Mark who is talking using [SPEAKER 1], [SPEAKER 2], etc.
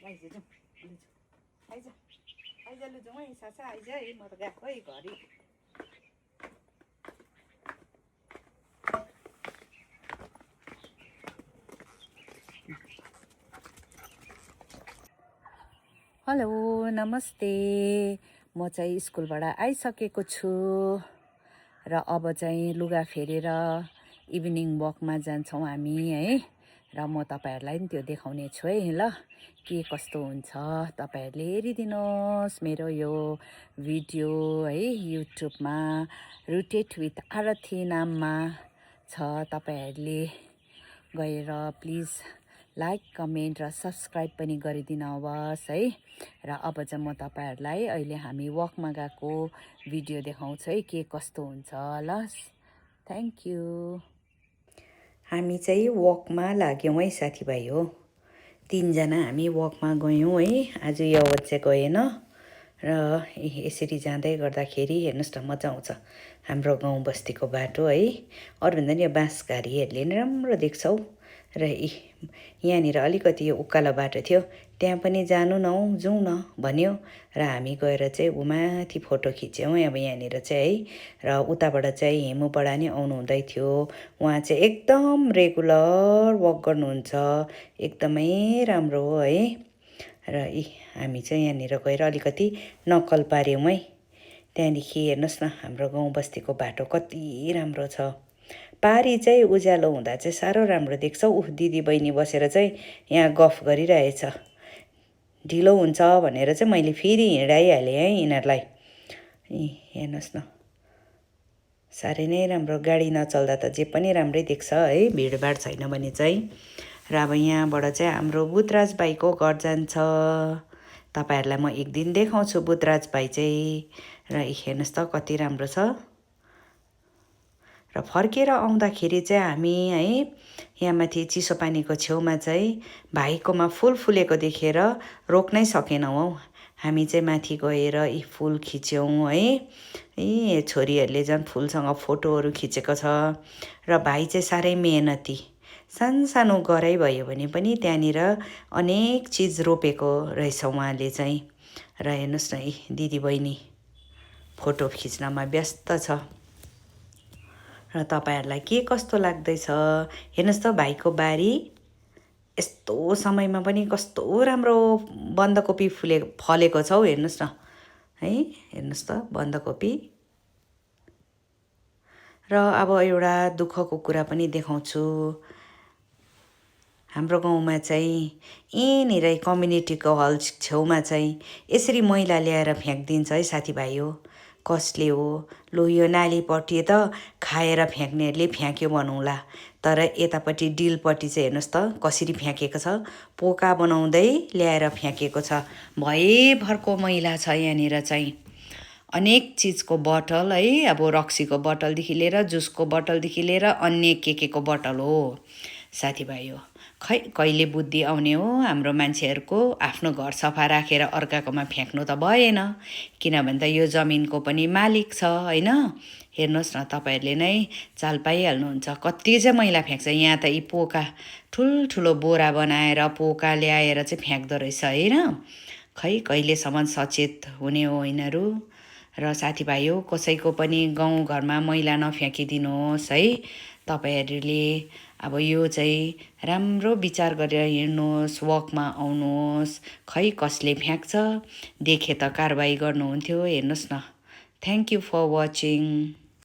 [SPEAKER 1] आइज जाउँ लु आइज आइज लु जाउँ है सासा आइज है म त गएको है घरि हेलो नमस्ते म चाहिँ स्कुलबाट आइसकेको छु र अब चाहिँ लुगा फेरेर इभिनिङ वकमा जान्छौँ हामी है र म तपाईहरुलाई नि त्यो देखाउने छु है ल के कस्तो हुन्छ तपाईहरुले हेरिदिनुहोस् मेरो यो भिडियो है युट्युबमा रुटेड विथ आरती नाममा छ तपाईहरुले गएर प्लिज लाइक कमेन्ट र सब्स्क्राइब पनि गरिदिनुहोस् है र अब चाहिँ म तपाईहरुलाई अहिले हामी वकमा गएको भिडियो देखाउँछु है के कस्तो हुन्छ ल थ्यांक यू हामी चाहिँ वकमा लाग्यौं है साथीभाइ हो 3 जना हामी वकमा गयौं है आज यो चाहिँ गएन र यसरी जाँदै गर्दाखेरि हेर्नुस् न मजा आउँछ हाम्रो गाउँ बस्तीको बाटो है अरूभन्दा नि यो बाँसघारीहरुले नि राम्रो देख्छौ र यहाँनिर अलिकति यो उकालो बाटो थियो त्यहाँ पनि जानु न जाउँ न भन्यो र हामी गएर चाहिँ उमाथि फोटो खिच्यौं अब यहाँनिर चाहिँ है र उताबाट चाहिँ हेमुबाट नि आउनु हुँदै थियो उहाँ चाहिँ एकदम रेगुलर वक गर्नुहुन्छ एकदमै राम्रो हो है र हामी चाहिँ यहाँनिर गएर अलिकति नक्कल पार्यौं है त्यहाँदेखि हेर्नुस् न हाम्रो गाउँ बस्तीको बाटो कति राम्रो छ पारी चाहिँ उज्यालो हुँदा चाहिँ साह्रो राम्रो देख्छौ दिदी बहिनी बसेर चाहिँ यहाँ गफ गरिरहेछ ढिलो हुन्छ भनेर चाहिँ मैले फेरि हिँडाइहाले है यिनीहरुलाई हेर्नुस् न साह्रै नै राम्रो गाडी नचल्दा त जे पनि राम्रै देख्छ है भिडभाड छैन भने चाहिँ र अब यहाँबाट चाहिँ हाम्रो बुतराज भाइको घर जान्छ तपाईहरुलाई म एक दिन देखाउँछु बुतराज भाइ चाहिँ र हेर्नुस् त कति राम्रो छ र फर्केर आउँदाखेरि चाहिँ हामी है यहाँ माथि चिसो पानीको छेउमा चाहिँ भाइकोमा फूल फुलेको देखेर रोक्नै सकेनौं हौ हामी चाहिँ माथि गएर यी फूल खिच्यौं है यी छोरीहरुले झन् फूलसँग फोटोहरु खिचेको छ र भाइ चाहिँ साह्रै मेहनती सानसानो गराइ भयो भने पनि त्यहाँनिर अनेक चीज रोपेको रहेछ उहाँले चाहिँ र हेर्नुस् न दिदी बहिनी फोटो खिच्नमा व्यस्त छ र तपाईहरुलाई के कस्तो लाग्दैछ हेर्नुस् त भाइको बारी यस्तो समयमा पनि कस्तो राम्रो बन्दकोपी फलेको छ हौ हेर्नुस् न है हेर्नुस् त बन्दकोपी र अब एउटा दुःखको कुरा पनि देखाउँछु हाम्रो गाउँमा चाहिँ यहीँनिर कम्युनिटीको हल छेउमा चाहिँ यसरी मैला ल्याएर फ्याँक्दिन्छ है साथीभाइ हो कसले हो लो यो नालीपट्टि त खाएर फ्याँक्नेहरूले फ्याँक्यो भनौँला तर यतापट्टि डिलपट्टि चाहिँ हेर्नुस् त कसरी फ्याँकेको छ पोका बनाउँदै ल्याएर फ्याँकेको छ भयभरको मैला छ यहाँनिर चाहिँ अनेक चीजको बटल है अब रक्सीको बटलदेखि लिएर जुसको बटलदेखि लिएर अन्य के को बटल हो साथीभाइ हो खै कहिले बुद्धि आउने हो हाम्रो मान्छेहरुको आफ्नो घर सफा राखेर अर्काकोमा फ्याँक्नु त भएन किनभने त यो जमिनको पनि मालिक छ हैन हेर्नुस् न तपाईहरुले नै चाल पाइहाल्नुहुन्छ कति चाहिँ मैला फ्याँक्छ यहाँ त यी पोका ठुलठुलो बोरा बनाएर पोका ल्याएर चाहिँ फ्याँक्दो रहेछ हैन खै कहिलेसम्म सचेत हुने हो यिनीहरु र साथीभाइ हो कसैको पनि गाउँ घरमा मैला नफ्याँकिदिनुहोस् है तपाईहरुले अब यो चाहिँ राम्रो विचार गरेर हिँड्नुहोस् वकमा आउनुहोस् खै कसले फ्याँक्छ देखे त कारबाही गर्नुहुन्थ्यो हेर्नुस् न थ्यांक यू फर वाचिङ